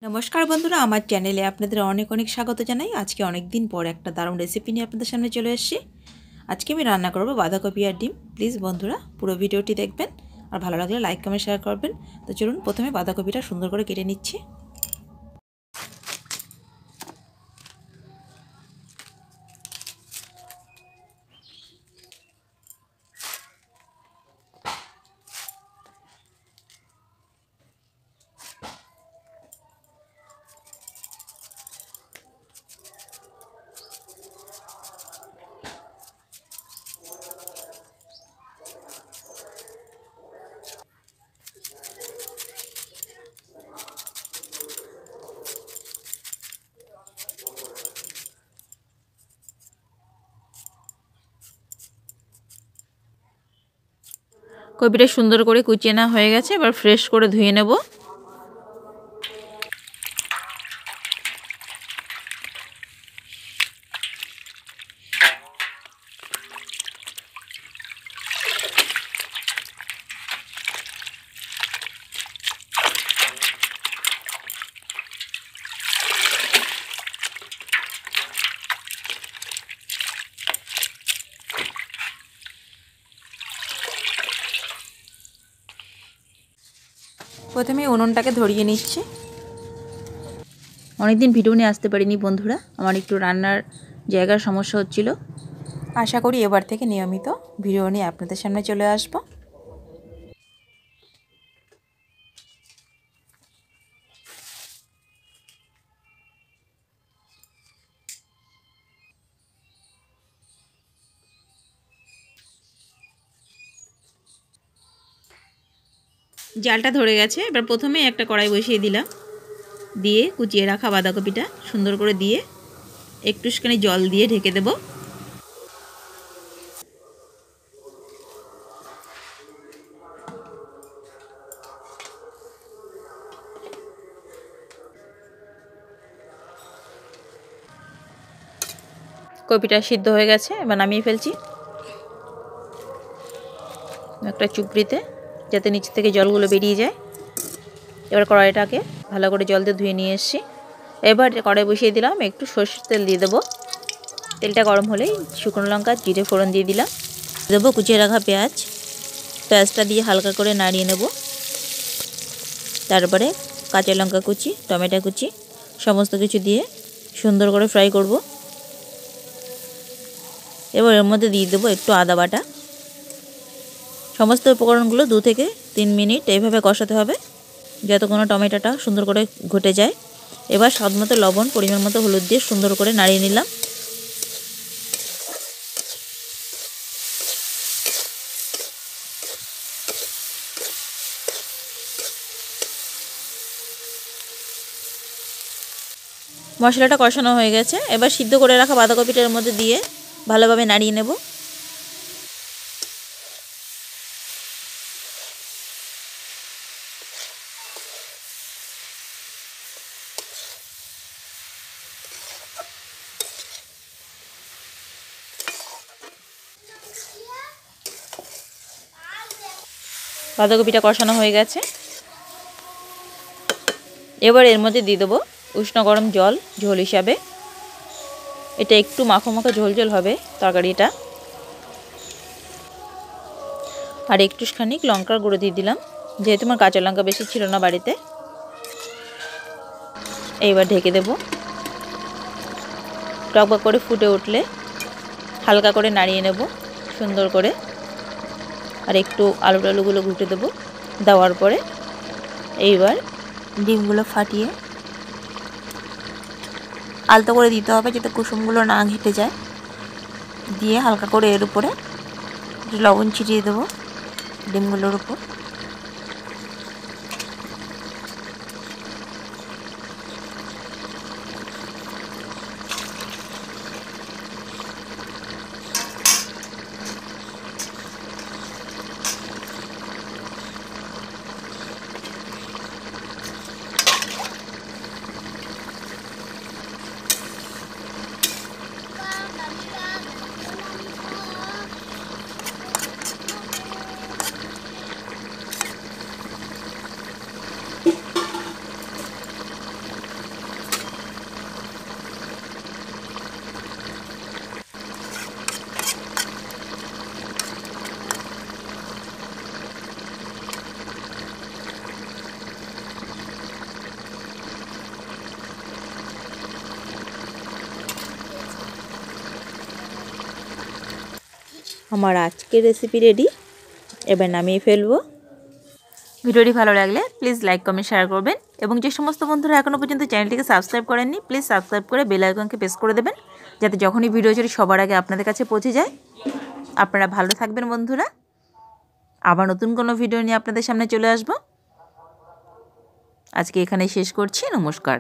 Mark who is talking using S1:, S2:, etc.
S1: নমস্কার বন্ধুরা, আমার চ্যানেলে আপনাদের অনেক অনেক স্বাগত জানাই। আজকে অনেক দিন পর একটা দারুণ রেসিপি নিয়ে আপনাদের সামনে চলে এসেছি। আজকে আমি রান্না করব বাঁধাকপি আর ডিম। প্লিজ বন্ধুরা পুরো ভিডিওটি দেখবেন, আর ভালো লাগলে লাইক কমেন্ট শেয়ার করবেন। তো চলুন প্রথমে বাঁধাকপিটা সুন্দর করে কেটে নিচ্ছি। কপিটা সুন্দর করে কুচিয়ে নেওয়া হয়ে গেছে, এবার ফ্রেশ করে ধুয়ে নেব। প্রথমে উনুনটাকে ধরিয়ে নিচ্ছি। অনেকদিন ভিডিও নিয়ে আসতে পারিনি বন্ধুরা, আমার একটু রান্নার জায়গার সমস্যা হচ্ছিল। আশা করি এবার থেকে নিয়মিত ভিডিও নিয়ে আপনাদের সামনে চলে আসব। জালটা ধরে গেছে, এবার প্রথমে একটা কড়াই বসিয়ে দিলাম, দিয়ে কুচিয়ে রাখা বাঁধাকপিটা সুন্দর করে দিয়ে একটুখানি জল দিয়ে ঢেকে দেব। কপিটা সিদ্ধ হয়ে গেছে, এবার নামিয়ে ফেলছি একটা চুপড়িতে, যাতে নিচ থেকে জলগুলো বেরিয়ে যায়। এবার কড়াইটাকে ভালো করে জল দিয়ে ধুয়ে নিয়ে এসেছি। এবার কড়াই বসিয়ে দিলাম, একটু সরষের তেল দিয়ে দেবো। তেলটা গরম হলেই শুকনো লঙ্কা জিরে ফোড়ন দিয়ে দিলাম, দেবো কুচিয়ে রাখা পেঁয়াজটা দিয়ে হালকা করে নাড়িয়ে নেব। তারপরে কাঁচা লঙ্কা কুচি, টমেটো কুচি সমস্ত কিছু দিয়ে সুন্দর করে ফ্রাই করব। এবার এর মধ্যে দিয়ে দেবো একটু আদা বাটা। সমস্ত উপকরণগুলো 2 থেকে 3 মিনিট এইভাবে কষাতে হবে, যতক্ষণ টমেটোটা সুন্দর করে ঘটে যায়। এবার স্বাদ মতো লবণ, পরিমাণ মতো হলুদ দিয়ে সুন্দর করে নাড়িয়ে নিলাম। মশলাটা কষানো হয়ে গেছে, এবার সিদ্ধ করে রাখা বাঁধাকপিটার মধ্যে দিয়ে ভালোভাবে নাড়িয়ে নেব। বাঁধাকপিটা কষানো হয়ে গেছে, এবার এর মধ্যে দিয়ে দেবো উষ্ণ গরম জল ঝোল হিসাবে। এটা একটু মাখো মাখো ঝোল ঝোল হবে তরকারিটা। আর একটুখানি লঙ্কার গুঁড়ো দিয়ে দিলাম, যেহেতু আমার কাঁচা লঙ্কা বেশি ছিল না বাড়িতে। এইবার ঢেকে দেব। টকবক করে ফুটে উঠলে হালকা করে নাড়িয়ে নেব সুন্দর করে, আর একটু আলুগুলো ঘুটে দেবো। দেওয়ার পরে এইবার ডিমগুলো ফাটিয়ে আলতো করে দিতে হবে, যাতে কুসুমগুলো না ঘেটে যায়। দিয়ে হালকা করে এর উপরে একটু লবণ ছিটিয়ে দেবো ডিমগুলোর উপর। আমার আজকের রেসিপি রেডি। এবার নামিয়ে ফেলবো। ভিডিওটি ভালো লাগলে প্লিজ লাইক কমেন্ট শেয়ার করবেন এবং যে সমস্ত বন্ধুরা এখনও পর্যন্ত চ্যানেলটিকে সাবস্ক্রাইব করেননি প্লিজ সাবস্ক্রাইব করে বেল আইকনকে প্রেস করে দেবেন, যাতে যখনই ভিডিও ছাড়ি সবার আগে আপনাদের কাছে পৌঁছে যায়। আপনারা ভালো থাকবেন বন্ধুরা। আবার নতুন কোনো ভিডিও নিয়ে আপনাদের সামনে চলে আসব। আজকে এখানেই শেষ করছি। নমস্কার।